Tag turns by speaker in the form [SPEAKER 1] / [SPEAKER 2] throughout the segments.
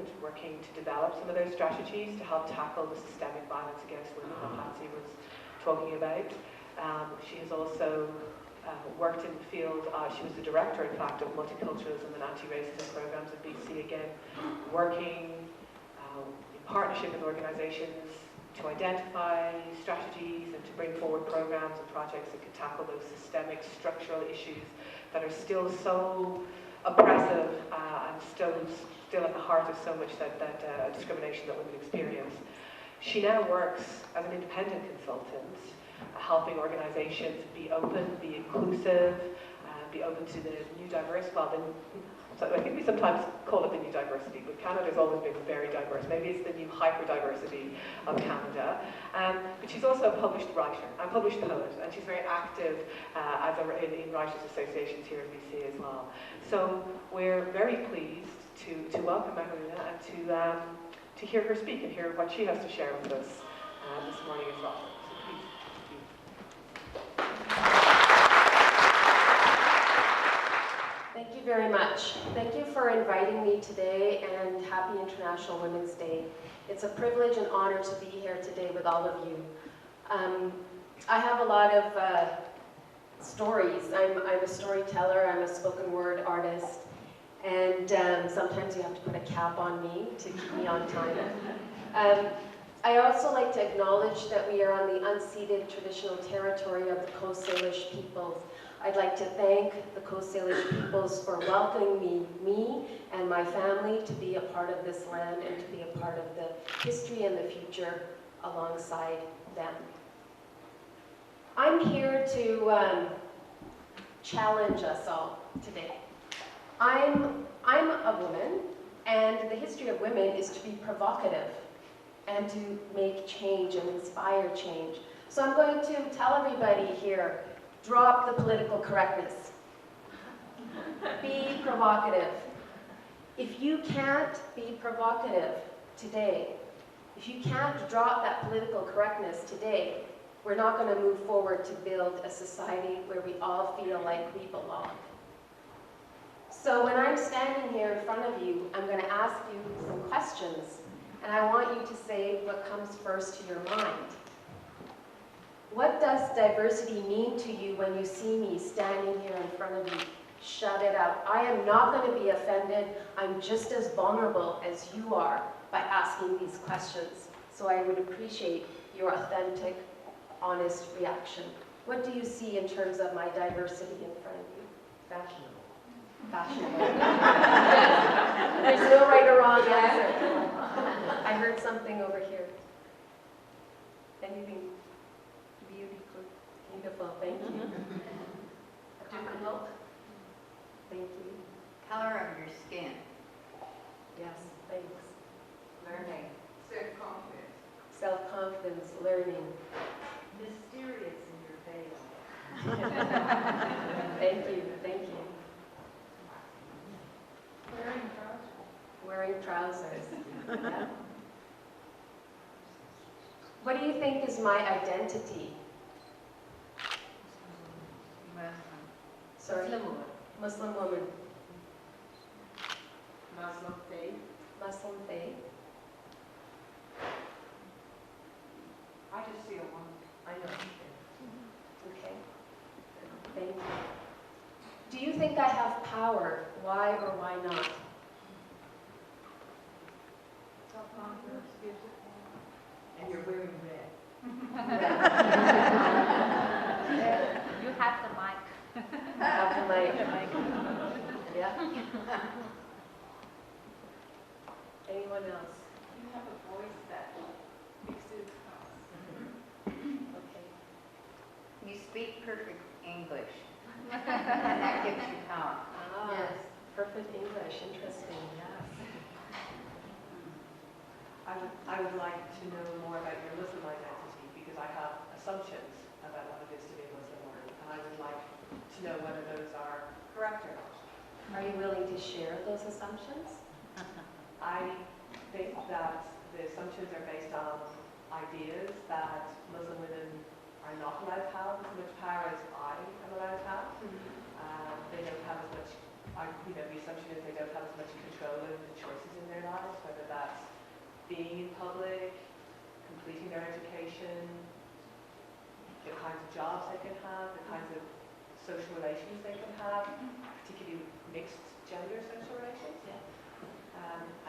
[SPEAKER 1] government working to develop some of those strategies to help tackle the systemic violence against women that Patsy was talking about. She has also worked in the field, she was the director, in fact, of multiculturalism and anti-racism programs in BC, again, working in partnership with organizations to identify strategies and to bring forward programs and projects that could tackle those systemic structural issues that are still so oppressive and still at the heart of so much that discrimination that women experience. She now works as an independent consultant, helping organizations be open, be inclusive, be open to the new diverse. So I think we sometimes call it the new diversity, but Canada's always been very diverse. Maybe it's the new hyper-diversity of Canada. But she's also a published writer and published poet, and she's very active in writers' associations here in BC as well. So we're very pleased to welcome Macarena and to hear her speak and hear what she has to share with us this morning as well.
[SPEAKER 2] Thank you very much. Thank you for inviting me today, and happy International Women's Day. It's a privilege and honor to be here today with all of you. I have a lot of stories. I'm a storyteller, I'm a spoken word artist, and sometimes you have to put a cap on me to keep me on time. I also like to acknowledge that we are on the unceded traditional territory of the Coast Salish peoples. I'd like to thank the Coast Salish peoples for welcoming me and my family to be a part of this land and to be a part of the history and the future alongside them. I'm here to challenge us all today. I'm a woman, and the history of women is to be provocative and to make change and inspire change. So I'm going to tell everybody here, drop the political correctness. Be provocative. If you can't be provocative today, if you can't drop that political correctness today, we're not going to move forward to build a society where we all feel like we belong. So when I'm standing here in front of you, I'm going to ask you some questions, and I want you to say what comes first to your mind. What does diversity mean to you when you see me standing here in front of you? Shut it out. I am not going to be offended. I'm just as vulnerable as you are by asking these questions. So I would appreciate your authentic, honest reaction. What do you see in terms of my diversity in front of you? Fashionable. Fashionable. There's no right or wrong answer. I heard something over here. Anything? Beautiful, thank you. Different look. Thank you.
[SPEAKER 3] Color of your skin.
[SPEAKER 2] Yes, thanks.
[SPEAKER 3] Learning.
[SPEAKER 4] Self-confidence.
[SPEAKER 2] Self-confidence, learning.
[SPEAKER 3] Mysterious in your face.
[SPEAKER 2] Thank you, thank you.
[SPEAKER 4] Wearing trousers.
[SPEAKER 2] Wearing trousers. Yeah. What do you think is my identity? Sorry?
[SPEAKER 3] Muslim woman.
[SPEAKER 2] Muslim woman.
[SPEAKER 4] Muslim faith.
[SPEAKER 2] Muslim faith.
[SPEAKER 4] I just see a woman.
[SPEAKER 2] I know. Okay. Thank you. Do you think I have power? Why or why not?
[SPEAKER 4] Self-confidence gives it. And you're wearing red.
[SPEAKER 3] You have the mic.
[SPEAKER 2] Have the mic. Yeah. Anyone else?
[SPEAKER 4] You have a voice that exudes power.
[SPEAKER 2] Okay.
[SPEAKER 3] You speak perfect English. And that gives you power.
[SPEAKER 2] Ah,
[SPEAKER 4] Yes.
[SPEAKER 2] perfect English. Interesting. Yes.
[SPEAKER 1] I would like to know more about your Muslim identity because I have assumptions about what it is to be a Muslim woman, and I would like to know whether those are correct or not.
[SPEAKER 2] Are you willing to share those assumptions?
[SPEAKER 1] I think that the assumptions are based on ideas that Muslim women are not allowed to have as much power as I am allowed to have. They don't have as much, the assumption is they don't have as much control over the choices in their lives, whether being in public, completing their education, the kinds of jobs they can have, the kinds of social relations they can have, particularly mixed gender social relations.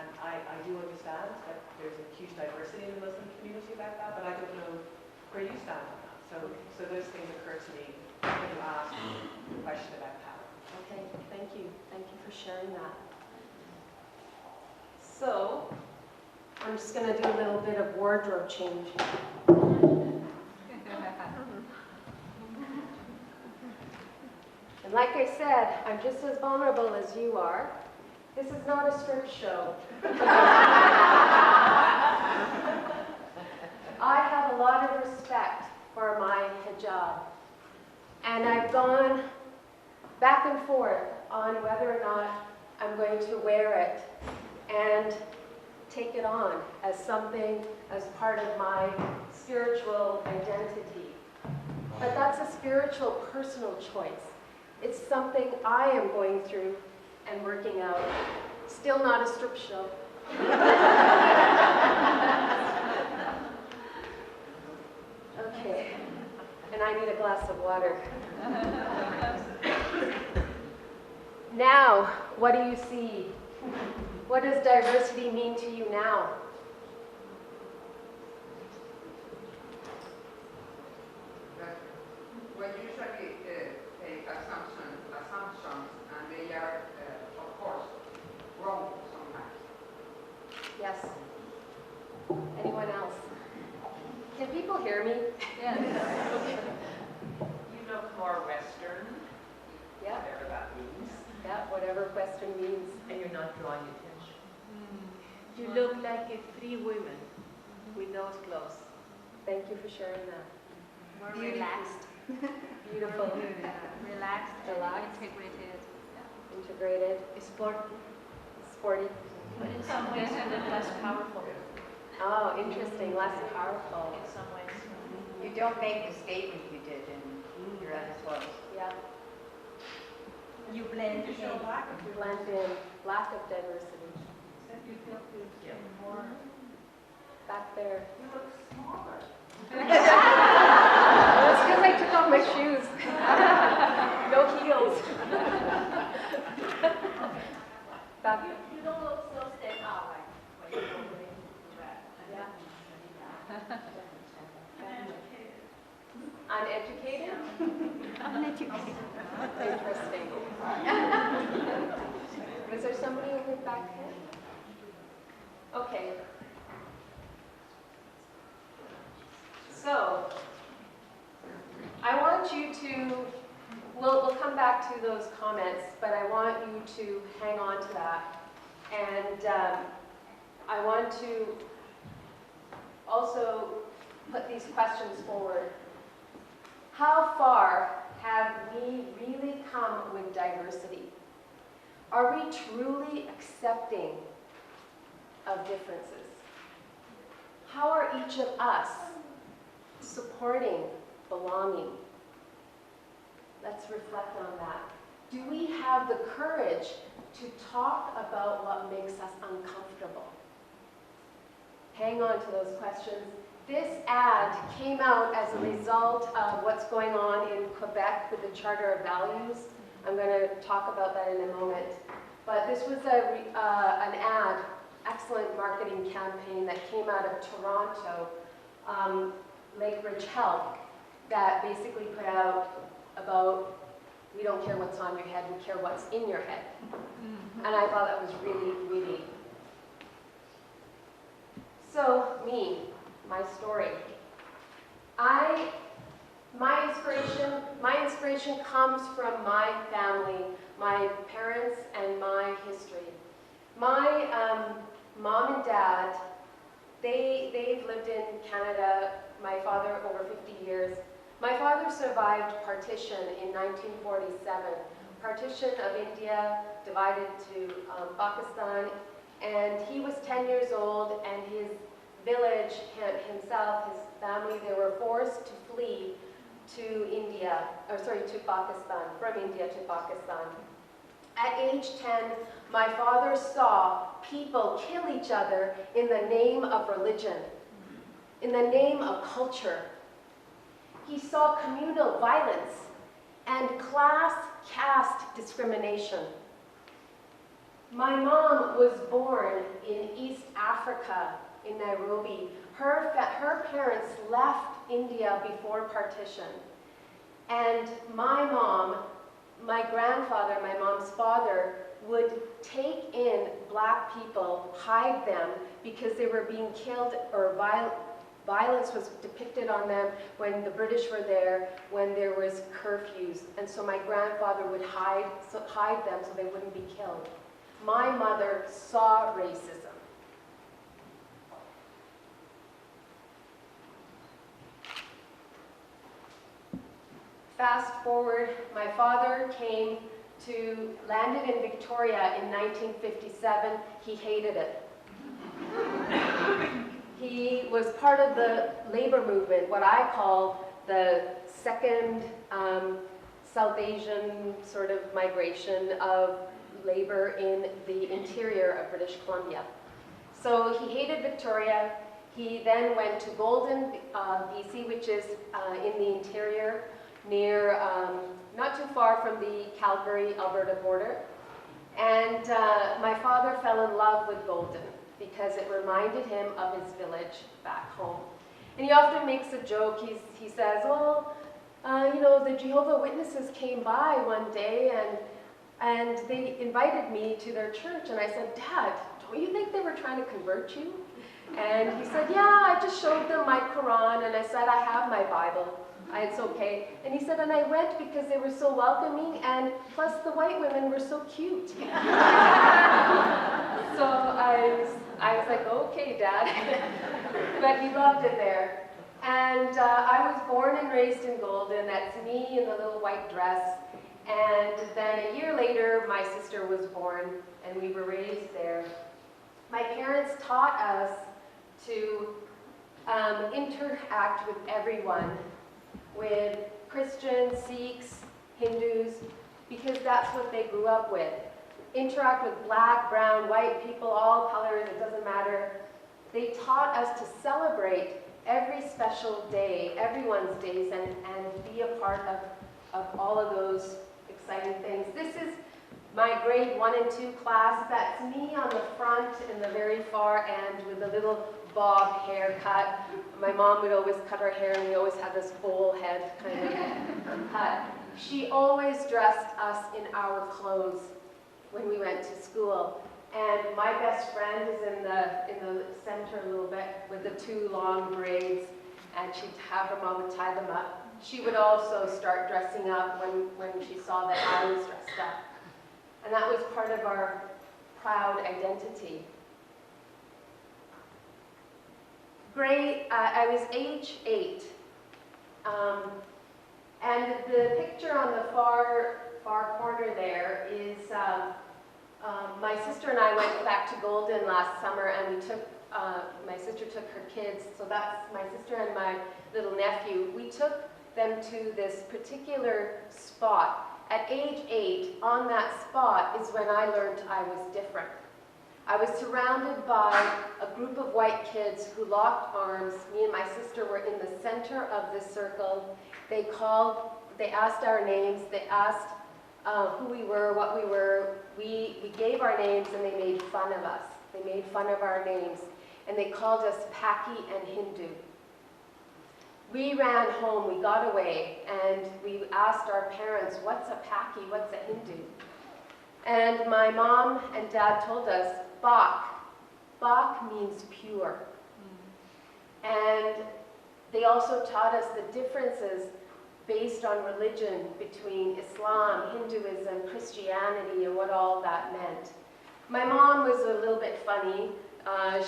[SPEAKER 1] And I do understand that there's a huge diversity in the Muslim community about that, but I don't know where you stand on that. So those things occur to me when you ask the question about power.
[SPEAKER 2] Okay, thank you. Thank you for sharing that. So, I'm just going to do a little bit of wardrobe change. And like I said, I'm just as vulnerable as you are. This is not a strip show. I have a lot of respect for my hijab. And I've gone back and forth on whether or not I'm going to wear it and take it on as something, as part of my spiritual identity. But that's a spiritual, personal choice. It's something I am going through and working out. Still not a strip show. Okay, and I need a glass of water. Now, what do you see? What does diversity mean to you now?
[SPEAKER 5] We usually take assumptions, and they are, of course, wrong sometimes.
[SPEAKER 2] Yes. Anyone else? Can people hear me?
[SPEAKER 6] Yes. You look more Western,
[SPEAKER 2] Yeah,
[SPEAKER 6] whatever that means,
[SPEAKER 2] yeah, whatever Western means.
[SPEAKER 6] and you're not drawing attention.
[SPEAKER 7] You look like a free woman with those clothes.
[SPEAKER 2] Thank you for sharing that.
[SPEAKER 3] More relaxed.
[SPEAKER 2] Beautiful.
[SPEAKER 3] Relaxed.
[SPEAKER 2] Relaxed.
[SPEAKER 3] Integrated.
[SPEAKER 2] Integrated.
[SPEAKER 7] Sport,
[SPEAKER 2] Sporty.
[SPEAKER 7] but in some ways a little less powerful.
[SPEAKER 2] Oh, interesting. Less powerful.
[SPEAKER 7] In some ways.
[SPEAKER 3] You don't make the statement you did in your other clothes.
[SPEAKER 2] Yeah.
[SPEAKER 7] You blend in.
[SPEAKER 2] Blend in. Lack of diversity.
[SPEAKER 7] You feel
[SPEAKER 6] Yeah.
[SPEAKER 7] more.
[SPEAKER 2] Back there.
[SPEAKER 7] You look smaller.
[SPEAKER 2] It's because I took off my shoes. No heels. Back there.
[SPEAKER 7] You don't look so stand out like when you go away.
[SPEAKER 2] Yeah. Uneducated? Interesting. Was there somebody over back here? Okay. So, I want you to, we'll come back to those comments, but I want you to hang on to that. And I want to also put these questions forward. How far have we really come with diversity? Are we truly accepting of differences? How are each of us supporting belonging? Let's reflect on that. Do we have the courage to talk about what makes us uncomfortable? Hang on to those questions. This ad came out as a result of what's going on in Quebec with the Charter of Values. I'm going to talk about that in a moment. But this was an ad, excellent marketing campaign that came out of Toronto, Lake Ridge Health, that basically put out about, we don't care what's on your head, we care what's in your head. And I thought that was really, really. So, me, my story. My inspiration comes from my family, my parents, and my history. My mom and dad, they've lived in Canada, my father over 50 years. My father survived partition in 1947, partition of India, divided to Pakistan, and he was 10 years old, and his village, himself, his family, they were forced to flee to Pakistan, from India to Pakistan. At age 10, my father saw people kill each other in the name of religion, in the name of culture. He saw communal violence and class caste discrimination. My mom was born in East Africa, in Nairobi. Her parents left India before partition. And my mom, my grandfather, my mom's father, would take in black people, hide them, because they were being killed, or violence was depicted on them when the British were there, when there was curfews. And so my grandfather would hide them so they wouldn't be killed. My mother saw racism. Fast forward, my father landed in Victoria in 1957. He hated it. He was part of the labor movement, what I call the second South Asian sort of migration of labor in the interior of British Columbia. So he hated Victoria. He then went to Golden, BC, which is in the interior, near, not too far from the Calgary-Alberta border. And my father fell in love with Golden because it reminded him of his village back home. And he often makes a joke. He says, well, the Jehovah's Witnesses came by one day and they invited me to their church. And I said, Dad, don't you think they were trying to convert you? And he said, yeah, I just showed them my Quran and I said, I have my Bible. It's okay. And he said, and I went because they were so welcoming, and plus the white women were so cute. So I was like, okay, Dad. But he loved it there. And I was born and raised in Golden. That's me in the little white dress. And then a year later, my sister was born, and we were raised there. My parents taught us to interact with everyone, with Christians, Sikhs, Hindus, because that's what they grew up with. Interact with black, brown, white people, all colors, it doesn't matter. They taught us to celebrate every special day, everyone's days, and be a part of all of those exciting things. This is my grade 1 and 2 class. That's me on the front in the very far end with a little bob haircut. My mom would always cut her hair, and we always had this bowl head kind of cut. She always dressed us in our clothes when we went to school. And my best friend is in the center a little bit with the 2 long braids, and she'd have her mom would tie them up. She would also start dressing up when she saw that I was dressed up. And that was part of our proud identity. I was age 8. And the picture on the far corner there is my sister and I went back to Golden last summer, and my sister took her kids, so that's my sister and my little nephew. We took them to this particular spot. At age 8, on that spot is when I learned I was different. I was surrounded by a group of white kids who locked arms. Me and my sister were in the center of this circle. They asked our names, they asked who we were, what we were. We gave our names, and they made fun of us. They made fun of our names, and they called us Paki and Hindu. We ran home, we got away, and we asked our parents, what's a Paki, what's a Hindu? And my mom and dad told us, Bak. Bak means pure. And they also taught us the differences based on religion between Islam, Hinduism, Christianity, and what all that meant. My mom was a little bit funny.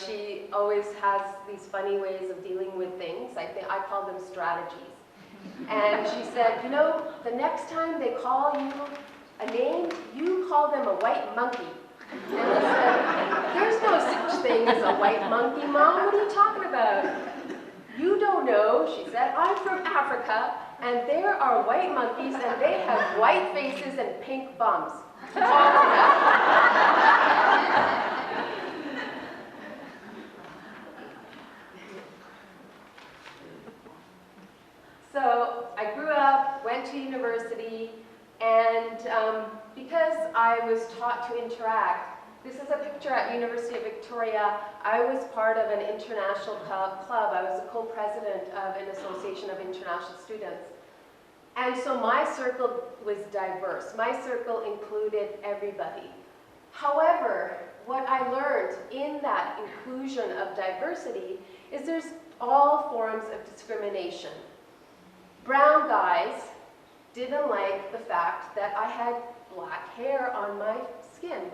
[SPEAKER 2] She always has these funny ways of dealing with things. I call them strategies. And she said, the next time they call you a name, you call them a white monkey. And I said, there's no such thing as a white monkey, Mom. What are you talking about? You don't know, she said. I'm from Africa, and there are white monkeys, and they have white faces and pink bums. to talk about. So I grew up, went to university, and because I was taught to interact, this is a picture at University of Victoria. I was part of an international club. I was a co-president of an association of international students. And so my circle was diverse. My circle included everybody. However, what I learned in that inclusion of diversity is there's all forms of discrimination. Brown guys didn't like the fact that I had black hair on my skin,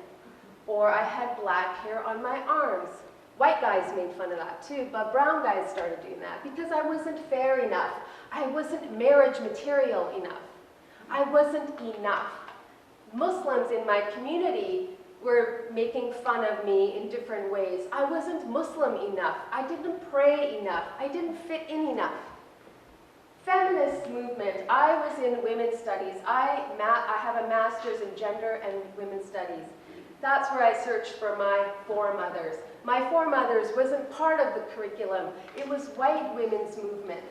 [SPEAKER 2] or I had black hair on my arms. White guys made fun of that too, but brown guys started doing that because I wasn't fair enough. I wasn't marriage material enough. I wasn't enough. Muslims in my community were making fun of me in different ways. I wasn't Muslim enough. I didn't pray enough. I didn't fit in enough. Feminist movement. I was in women's studies. I have a master's in gender and women's studies. That's where I searched for my foremothers. My foremothers wasn't part of the curriculum. It was white women's movement,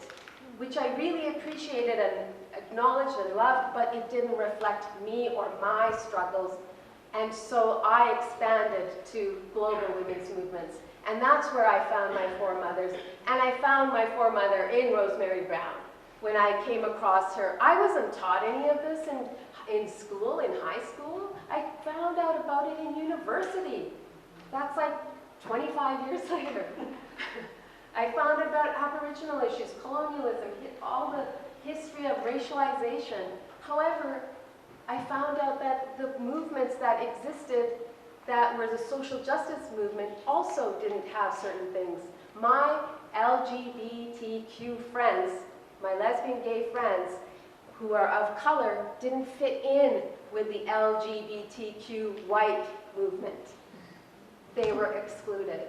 [SPEAKER 2] which I really appreciated and acknowledged and loved, but it didn't reflect me or my struggles. And so I expanded to global women's movements. And that's where I found my foremothers. And I found my foremother in Rosemary Brown. When I came across her, I wasn't taught any of this in school, in high school. I found out about it in university. That's like 25 years later. I found about Aboriginal issues, colonialism, all the history of racialization. However, I found out that the movements that existed that were the social justice movement also didn't have certain things. My LGBTQ friends, my lesbian gay friends who are of color, didn't fit in with the LGBTQ white movement. They were excluded.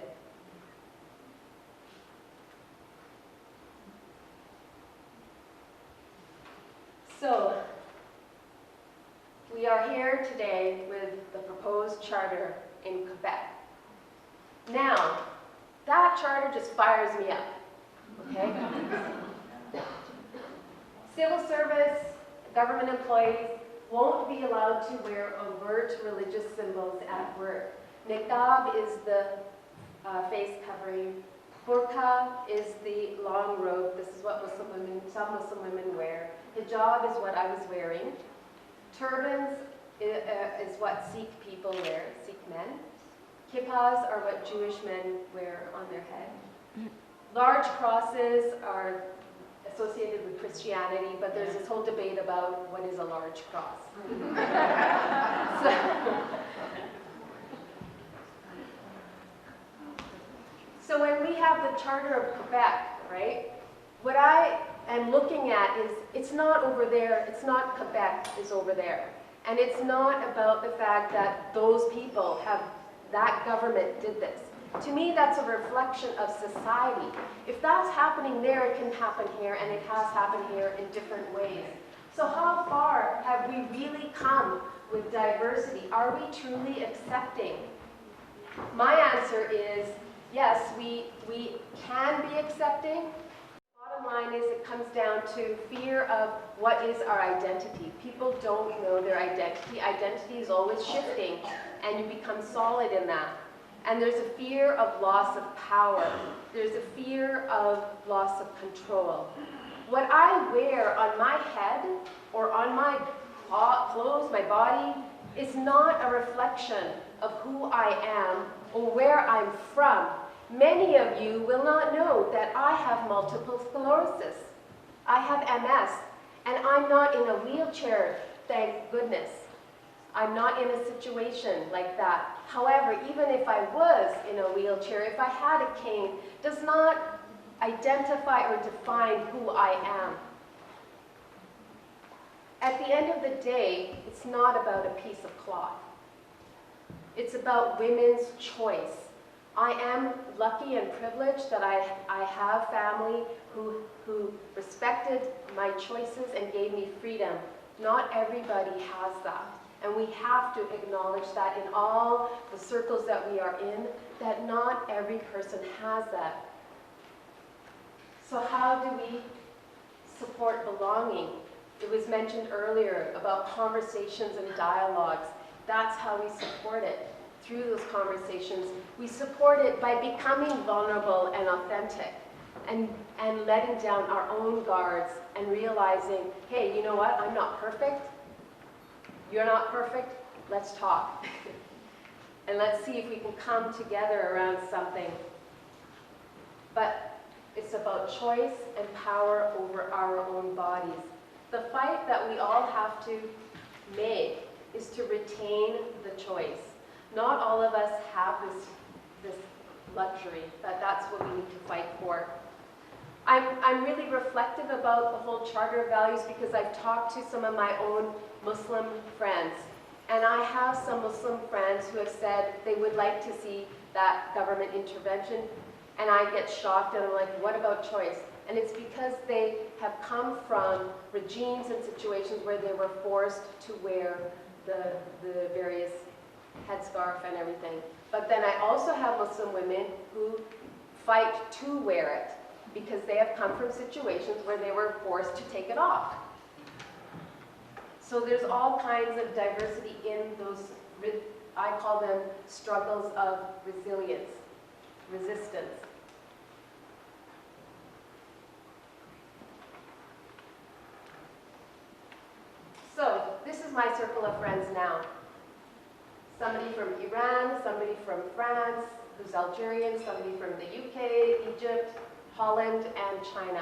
[SPEAKER 2] So, we are here today with the proposed charter in Quebec. Now, that charter just fires me up, okay? Civil service, government employees won't be allowed to wear overt religious symbols at work. Niqab is the face covering. Burqa is the long robe. This is what some Muslim women wear. Hijab is what I was wearing. Turbans is what Sikh people wear, Sikh men. Kippas are what Jewish men wear on their head. Large crosses are associated with Christianity, but there's this whole debate about what is a large cross. So when we have the Charter of Quebec, right, what I am looking at is, it's not over there, it's not Quebec is over there. And it's not about the fact that those people have, that government did this. To me, that's a reflection of society. If that's happening there, it can happen here, and it has happened here in different ways. So how far have we really come with diversity? Are we truly accepting? My answer is, yes, we can be accepting. Bottom line is it comes down to fear of what is our identity. People don't know their identity. Identity is always shifting, and you become solid in that. And there's a fear of loss of power. There's a fear of loss of control. What I wear on my head or on my clothes, my body, is not a reflection of who I am or where I'm from. Many of you will not know that I have multiple sclerosis. I have MS, and I'm not in a wheelchair, thank goodness. I'm not in a situation like that. However, even if I was in a wheelchair, if I had a cane, does not identify or define who I am. At the end of the day, it's not about a piece of cloth. It's about women's choice. I am lucky and privileged that I have family who respected my choices and gave me freedom. Not everybody has that. And we have to acknowledge that in all the circles that we are in, that not every person has that. So how do we support belonging? It was mentioned earlier about conversations and dialogues. That's how we support it. Through those conversations, we support it by becoming vulnerable and authentic and letting down our own guards and realizing, hey, you know what? I'm not perfect. You're not perfect. Let's talk. And let's see if we can come together around something. But it's about choice and power over our own bodies. The fight that we all have to make is to retain the choice. Not all of us have this luxury, that's what we need to fight for. I'm really reflective about the whole Charter of Values because I've talked to some of my own Muslim friends. And I have some Muslim friends who have said they would like to see that government intervention. And I get shocked and I'm like, what about choice? And it's because they have come from regimes and situations where they were forced to wear the various headscarf and everything. But then I also have Muslim women who fight to wear it because they have come from situations where they were forced to take it off. So there's all kinds of diversity in those, I call them struggles of resilience, resistance. So this is my circle of friends now. Somebody from Iran, somebody from France, who's Algerian, somebody from the UK, Egypt, Holland, and China.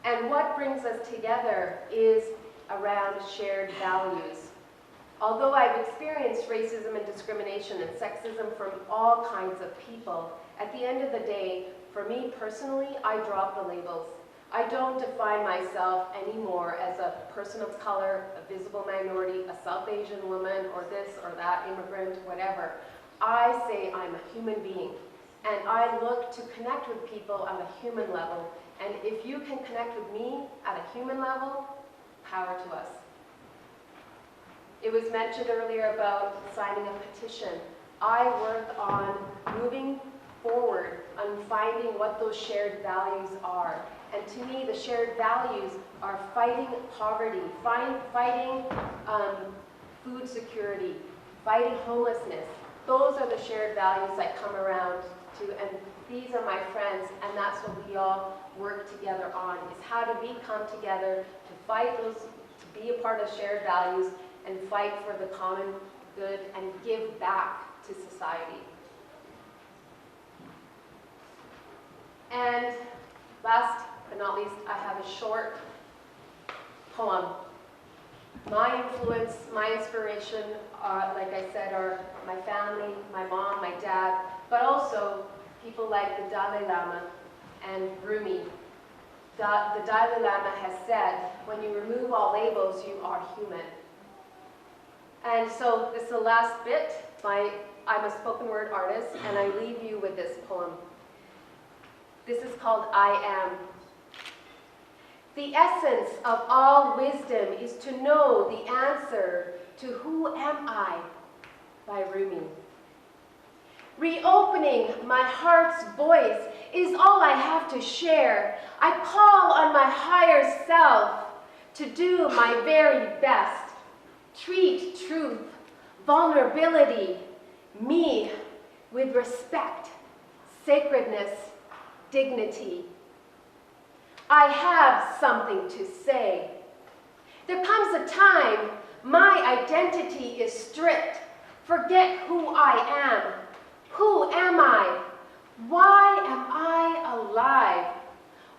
[SPEAKER 2] And what brings us together is around shared values. Although I've experienced racism and discrimination and sexism from all kinds of people, at the end of the day, for me personally, I drop the labels. I don't define myself anymore as a person of color, a visible minority, a South Asian woman, or this or that, immigrant, whatever. I say I'm a human being, and I look to connect with people on a human level. And if you can connect with me at a human level, power to us. It was mentioned earlier about signing a petition. I work on moving forward, on finding what those shared values are. And to me, the shared values are fighting poverty, fighting food security, fighting homelessness. Those are the shared values I come around to, and these are my friends, and that's what we all work together on, is how do we come together to fight those, to be a part of shared values, and fight for the common good, and give back to society. And last but not least, I have a short poem. My influence, my inspiration, like I said, are my family, my mom, my dad, but also people like the Dalai Lama and Rumi. The Dalai Lama has said, when you remove all labels, you are human. And so this is the last bit. I'm a spoken word artist, and I leave you with this poem. This is called I Am. The essence of all wisdom is to know the answer to who am I, by Rumi. Reopening my heart's voice is all I have to share. I call on my higher self to do my very best. Treat truth, vulnerability, me with respect, sacredness, dignity. I have something to say. There comes a time my identity is stripped. Forget who I am. Who am I? Why am I alive?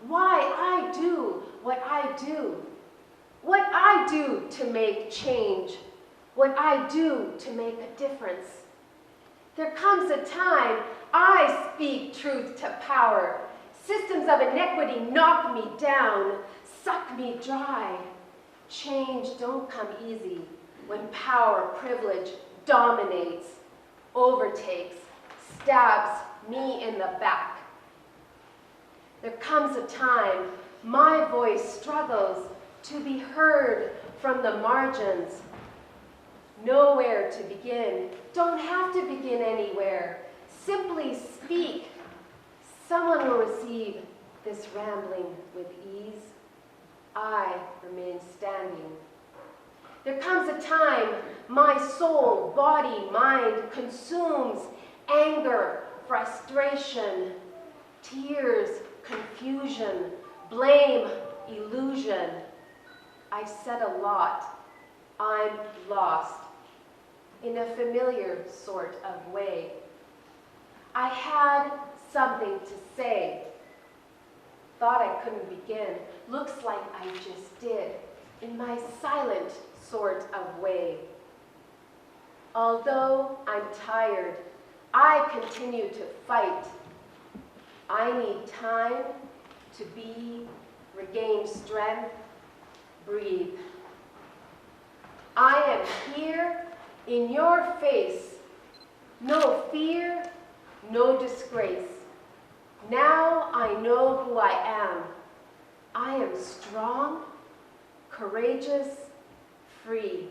[SPEAKER 2] Why I do what I do? What I do to make change? What I do to make a difference? There comes a time I speak truth to power. Systems of inequity knock me down, suck me dry. Change don't come easy when power, privilege dominates, overtakes, stabs me in the back. There comes a time my voice struggles to be heard from the margins. nowhere to begin. Don't have to begin anywhere. Simply speak. Someone will receive this rambling with ease. I remain standing. There comes a time my soul, body, mind consumes anger, frustration, tears, confusion, blame, illusion. I've said a lot. I'm lost in a familiar sort of way. I had something to say. Thought I couldn't begin. Looks like I just did in my silent sort of way. Although I'm tired, I continue to fight. I need time to be, regain strength, breathe. I am here in your face. No fear, no disgrace. Now I know who I am. I am strong, courageous, free.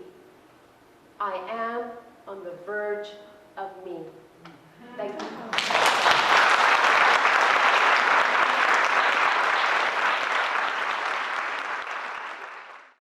[SPEAKER 2] I am on the verge of me. Thank you.